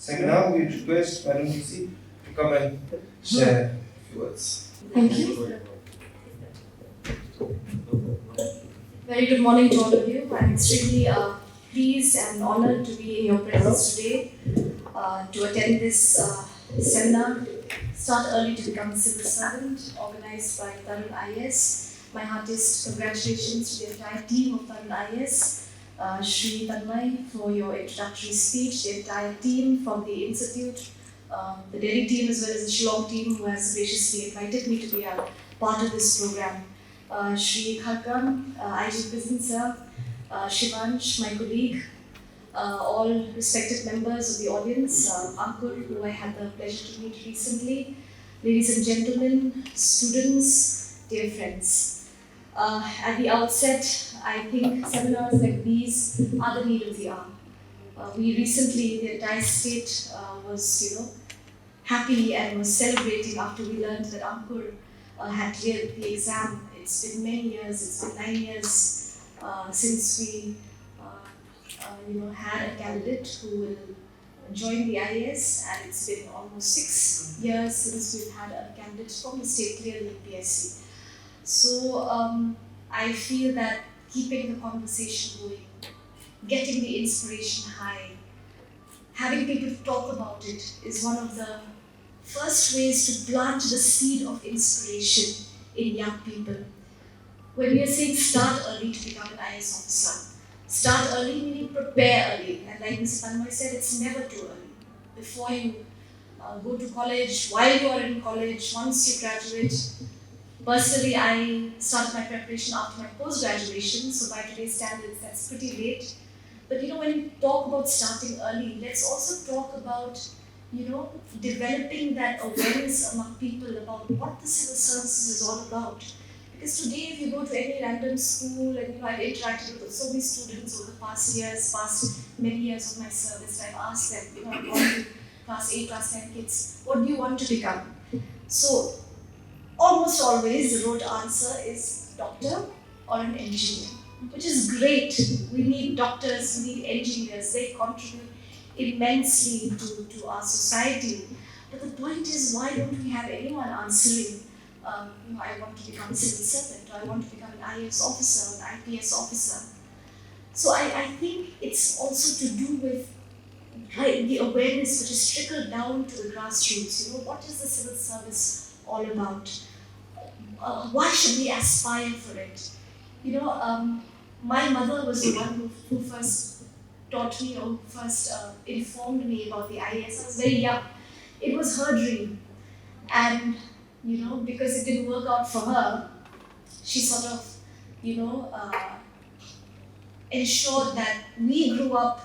seminar, we request Madam DC to come and share a few words. Thank you. Very good morning to all of you. I'm extremely pleased and honored to be in your presence today to attend this seminar, Start Early to Become a Civil Servant, organized by Tarun IAS. My heartiest congratulations to the entire team of Tarun IAS, Shri Tanmay for your introductory speech, the entire team from the Institute, the Delhi team as well as the Shillong team who has graciously invited me to be a part of this program. Shri Kharkam, IG President Sir, Shivansh, my colleague, all respected members of the audience, Ankur, who I had the pleasure to meet recently, ladies and gentlemen, students, dear friends. At the outset, I think seminars like these are the need of the hour. We recently, the entire state was, happy and was celebrating after we learned that Ankur had cleared the exam. It's been many years, it's been 9 years since we had a candidate who will join the IAS, and it's been almost 6 years since we've had a candidate from the state clear the UPSC. So I feel that keeping the conversation going, getting the inspiration high, having people talk about it is one of the first ways to plant the seed of inspiration in young people. When we are saying start early to become an IAS officer, start early meaning prepare early. And like Mr. Tanmay said, it's never too early. Before you go to college, while you are in college, once you graduate. Personally, I started my preparation after my post-graduation, so by today's standards, that's pretty late. But when you talk about starting early, let's also talk about developing that awareness among people about what the civil services is all about. Because today, if you go to any random school, and I've interacted with so many students over the past many years of my service, I've asked them, I've gone to class 8, class 10 kids, what do you want to become? So, almost always the rote answer is doctor or an engineer, which is great. We need doctors, we need engineers, they contribute immensely to our society. But the point is, why don't we have anyone answering, I want to become a civil servant, or I want to become an IAS officer, an IPS officer. So I think it's also to do with the awareness which is trickled down to the grassroots. What is the civil service all about? Why should we aspire for it? My mother was the one who first taught me or first informed me about the IAS. I was very young. It was her dream. And, because it didn't work out for her, she sort of, ensured that we grew up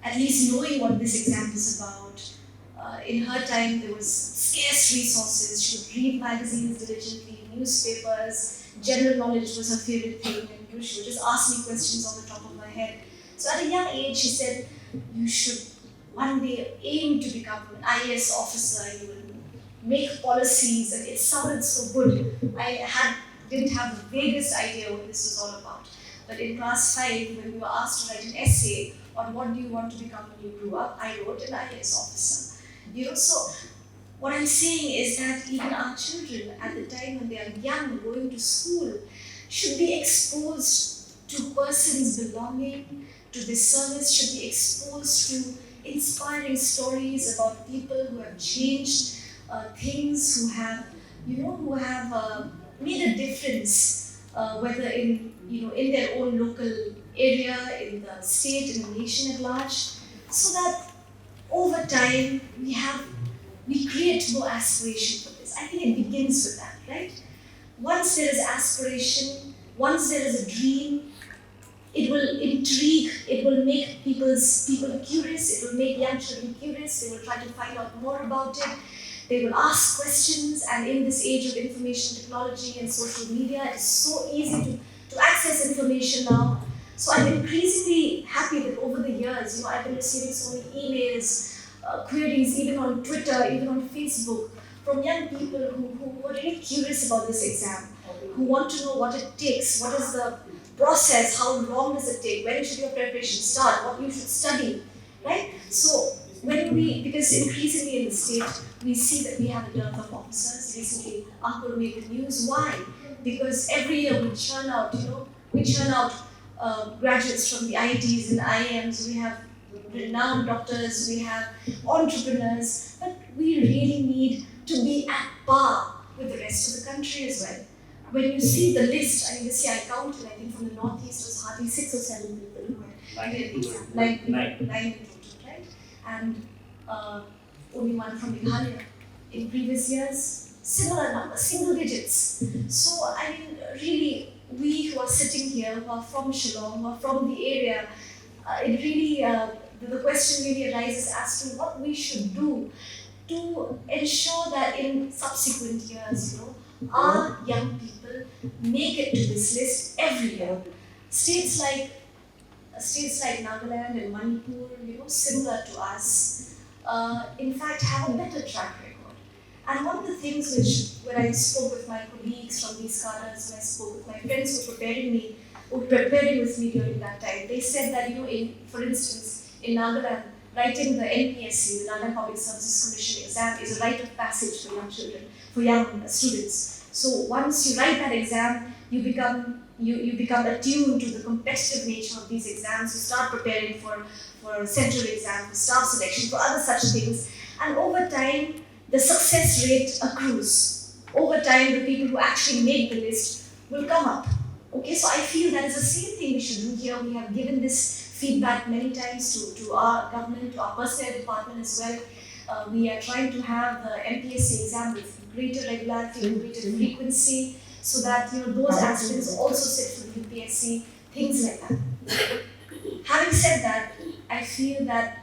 at least knowing what this exam is about. In her time, there was scarce resources. She would read magazines diligently, newspapers, general knowledge was her favorite thing, and she would just ask me questions on the top of her head. So at a young age, she said, you should one day aim to become an IAS officer, you will make policies, and it sounded so good. I didn't have the vaguest idea what this was all about. But in class 5, when we were asked to write an essay on what do you want to become when you grew up, I wrote an IAS officer. So what I'm saying is that even our children, at the time when they are young, going to school, should be exposed to persons belonging to this service, should be exposed to inspiring stories about people who have changed things, who have made a difference, whether in their own local area, in the state, in the nation at large, so that over time we create more aspiration for this. I think it begins with that, right? Once there is aspiration, once there is a dream, it will intrigue, it will make people curious, it will make young children curious, they will try to find out more about it, they will ask questions, and in this age of information technology and social media, it is so easy to access information now. So I'm increasingly happy that over the years, I've been receiving so many emails, queries, even on Twitter, even on Facebook, from young people who are really curious about this exam, who want to know what it takes, what is the process, how long does it take, when should your preparation start, what you should study, right? So because increasingly in the state, we see that we have a dearth of officers. Recently, Uncle made the news. Why? Because every year we churn out graduates from the IITs and IIMs. We have renowned doctors, we have entrepreneurs, but we really need to be at par with the rest of the country as well. When you see the list, I mean, this year I counted, I think from the Northeast was hardly 6 or 7 people who had cleared the exam. Nine in total, right? And only one from Meghalaya. In previous years, similar numbers, single digits. So, I mean, really, we who are sitting here, who are from Shillong, who are from the area, it really, the question really arises as to what we should do to ensure that in subsequent years, our young people make it to this list every year. States like Nagaland and Manipur, similar to us, in fact have a better track record. And one of the things when I spoke with my colleagues from these cadres, when I spoke with my friends who were preparing with me during that time, they said that, for instance, in Nagaland, writing the NPSC, the Nagaland Public Services Commission exam, is a rite of passage for young children, for young students. So once you write that exam, you become attuned to the competitive nature of these exams. You start preparing for central exam, for staff selection, for other such things, and over time, the success rate accrues. Over time, the people who actually make the list will come up. Okay, so I feel that is the same thing we should do here. We have given this feedback many times to our government, to our personnel department as well. We are trying to have the MPSC exam with greater regularity and greater frequency, so that those aspirants also sit for the UPSC, things like that. Having said that, I feel that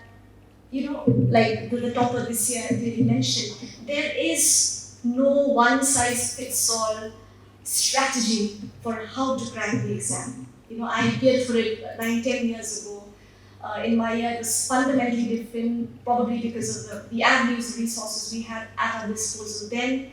like the topper this year, as we mentioned, there is no one-size-fits-all strategy for how to crack the exam. I appeared for it 9-10 years ago. In my year, it was fundamentally different, probably because of the avenues, the resources we had at our disposal then.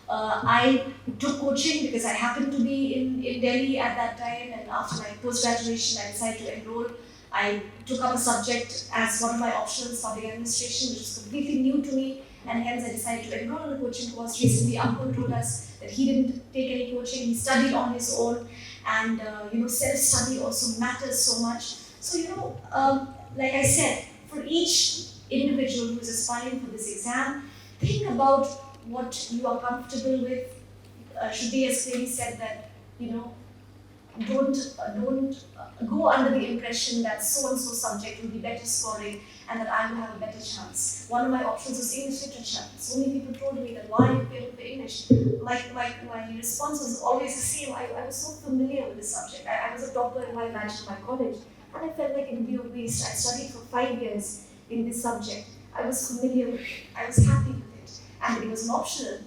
I took coaching because I happened to be in Delhi at that time, and after my post-graduation, I decided to enroll. I took up a subject as one of my options, public administration, which was completely new to me, and hence I decided to enroll in the coaching course. Recently, Uncle told us that he didn't take any coaching, he studied on his own, and self-study also matters so much. So, like I said, for each individual who is aspiring for this exam, think about what you are comfortable with. Shruti has clearly said that, don't go under the impression that so-and-so subject will be better scoring and that I will have a better chance. One of my options was English literature. So many people told me that why you failed for English. My response was always the same. I was so familiar with the subject. I was a topper in my batch in my college, and I felt like it would be a waste. I studied for 5 years in this subject. I was familiar with it. I was happy with it. And it was an optional.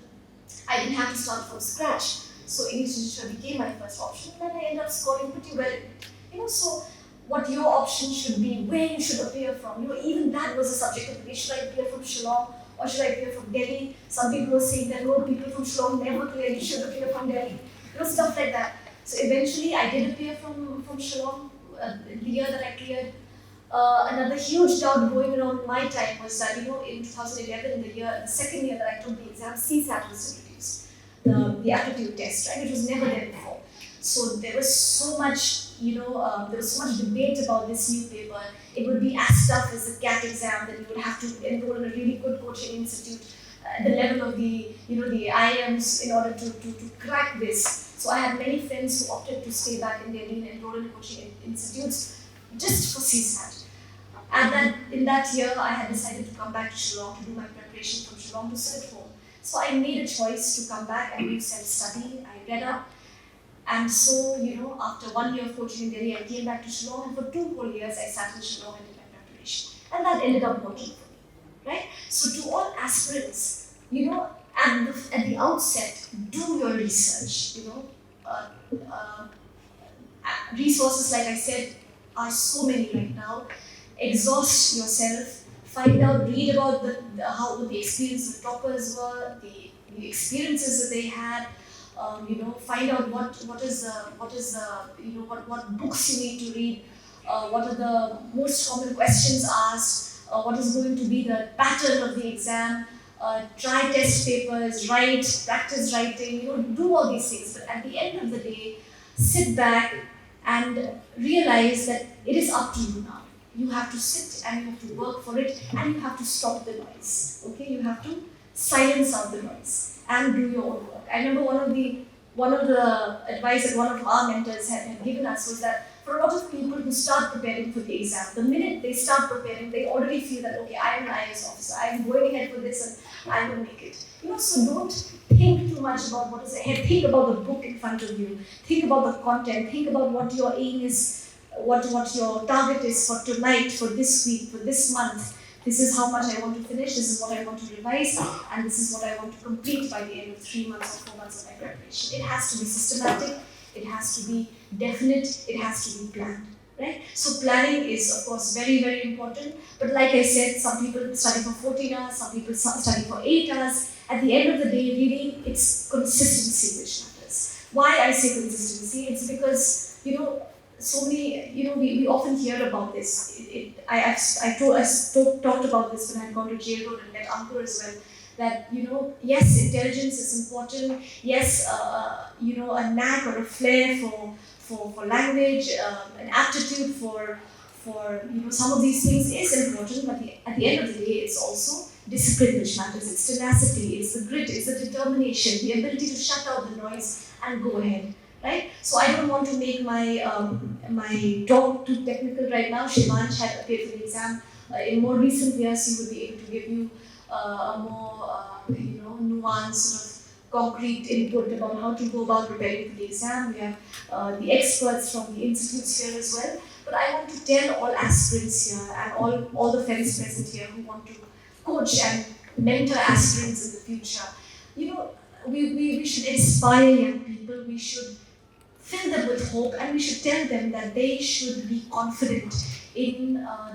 I didn't have to start from scratch. So English literature became my first option, and then I ended up scoring pretty well in it. So what your option should be, where you should appear from. Even that was a subject of debate. Should I appear from Shillong or should I appear from Delhi? Some people were saying that no, people from Shillong never cleared, you should appear from Delhi. Stuff like that. So eventually I did appear from Shillong the year that I cleared. Another huge doubt going around my time was that, in 2011, the second year that I took the exam, CSAT was introduced, the aptitude test, right? It was never there before. So there was so much, debate about this new paper. It would be as tough as the CAT exam, that you would have to enroll in a really good coaching institute at the level of the IIMs in order to crack this. So I had many friends who opted to stay back in Delhi and enroll in coaching institutes just for CSAT. In that year, I had decided to come back to Shillong to do my preparation from Shillong to sit at home. So I made a choice to come back and do self-study. I read up. And so, after 1 year of coaching in Delhi, I came back to Shillong, and for 2 whole years, I sat in Shillong and did my preparation. And that ended up working for me, right? So to all aspirants, at the outset, do your research, resources, like I said, are so many right now. Exhaust yourself, read about how the experience the toppers were, the experiences that they had. Find out what books you need to read, what are the most common questions asked, what is going to be the pattern of the exam, try test papers, write, practice writing, do all these things. But at the end of the day, sit back and realize that it is up to you now. You have to sit and you have to work for it, and you have to stop the noise. Okay, you have to silence out the noise and do your own work. I remember one of the advice that one of our mentors had given us was that for a lot of people who start preparing for the exam, the minute they start preparing, they already feel that, okay, I am an IAS officer, I am going ahead for this and I will make it. So don't think too much about what is ahead. Think about the book in front of you. Think about the content. Think about what your aim is, what your target is for tonight, for this week, for this month. This is how much I want to finish, this is what I want to revise, and this is what I want to complete by the end of 3 months or 4 months of my preparation. It has to be systematic, it has to be definite, it has to be planned. Right? So planning is, of course, very, very important. But like I said, some people study for 14 hours, some people study for 8 hours. At the end of the day, really, it's consistency which matters. Why I say consistency? It's because, so many, we often hear about this. I talked about this when I had gone to jail road and met Ankur as well. That, yes, intelligence is important. Yes, a knack or a flair for language, an aptitude for some of these things is important, but at the end of the day, it's also discipline which matters. It's tenacity, it's the grit, it's the determination, the ability to shut out the noise and go ahead. Right? So I don't want to make my talk too technical right now. Shivansh had appeared for the exam. In more recent years, he would be able to give you a more nuanced, sort of concrete input about how to go about preparing for the exam. We have the experts from the institutes here as well. But I want to tell all aspirants here and all the friends present here who want to coach and mentor aspirants in the future. We should inspire young people. We should fill them with hope, and we should tell them that they should be confident in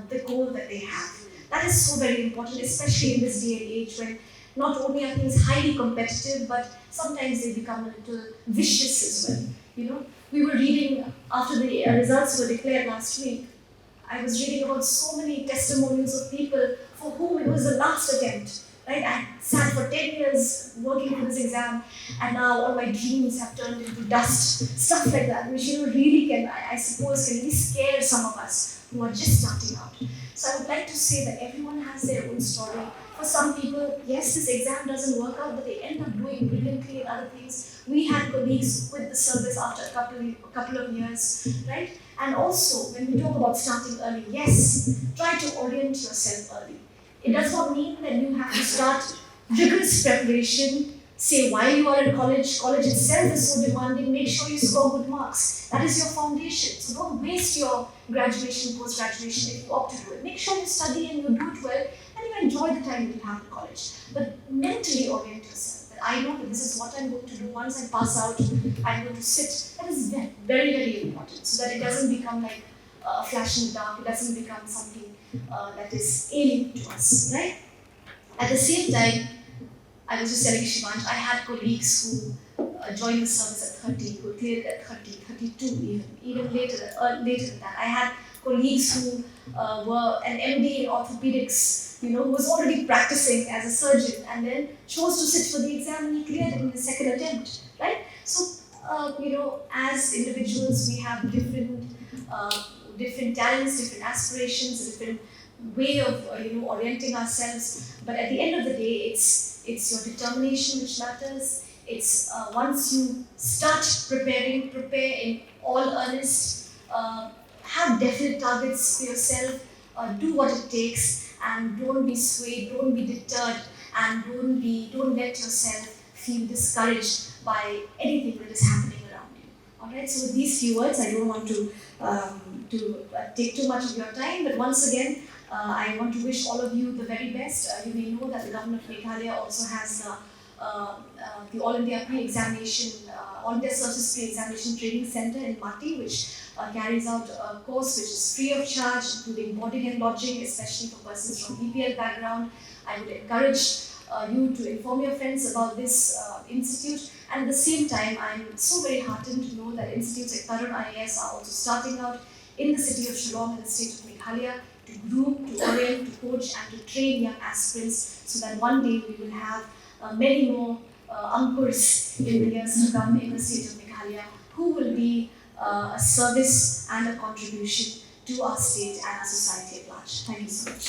the goal that they have. That is so very important, especially in this day and age when not only are things highly competitive, but sometimes they become a little vicious as well. We were reading, after the results were declared last week, I was reading about so many testimonials of people for whom it was the last attempt. Right? I sat for 10 years working for this exam, and now all my dreams have turned into dust. Stuff like that, which really can, I suppose, can really scare some of us who are just starting out. So I would like to say that everyone has their own story. For some people, yes, this exam doesn't work out, but they end up doing brilliantly in other things. We had colleagues quit the service after a couple of years, right? And also, when we talk about starting early, yes, try to orient yourself early. It does not mean that you have to start rigorous preparation, say while you are in college. College itself is so demanding, make sure you score good marks. That is your foundation. So don't waste your graduation, post-graduation if you opt to do it. Make sure you study and you do it well, and you enjoy the time that you have in college. But mentally orient yourself. That I know that this is what I'm going to do once I pass out, I'm going to sit. That is very, very, very important, so that it doesn't become like a flash in the dark, it doesn't become something that is alien to us, right? At the same time, I was just telling Shivansh, I had colleagues who joined the service at 30, who cleared at 30, 32 even later than that. I had colleagues who were an MD in orthopedics, who was already practicing as a surgeon and then chose to sit for the exam and he cleared it in the second attempt, right? So, as individuals, we have different talents, different aspirations, a different way of orienting ourselves. But at the end of the day, it's your determination which matters. It's once you start preparing, prepare in all earnest. Have definite targets for yourself. Do what it takes, and don't be swayed, don't be deterred, and don't let yourself feel discouraged by anything that is happening around you. All right. So with these few words, I don't want to take too much of your time, but once again, I want to wish all of you the very best. You may know that the government of Meghalaya also has the All India Pre-Examination, All India Services Pre-Examination Training Center in Mati, which carries out a course which is free of charge, including boarding and lodging, especially for persons from BPL background. I would encourage you to inform your friends about this institute. And at the same time, I'm so very heartened to know that institutes like Tarun IAS are also starting out. in the city of Shillong in the state of Meghalaya to group, to orient, to coach and to train young aspirants so that one day we will have many more anchors in the years to come in the state of Meghalaya who will be a service and a contribution to our state and our society at large. Thank you so much.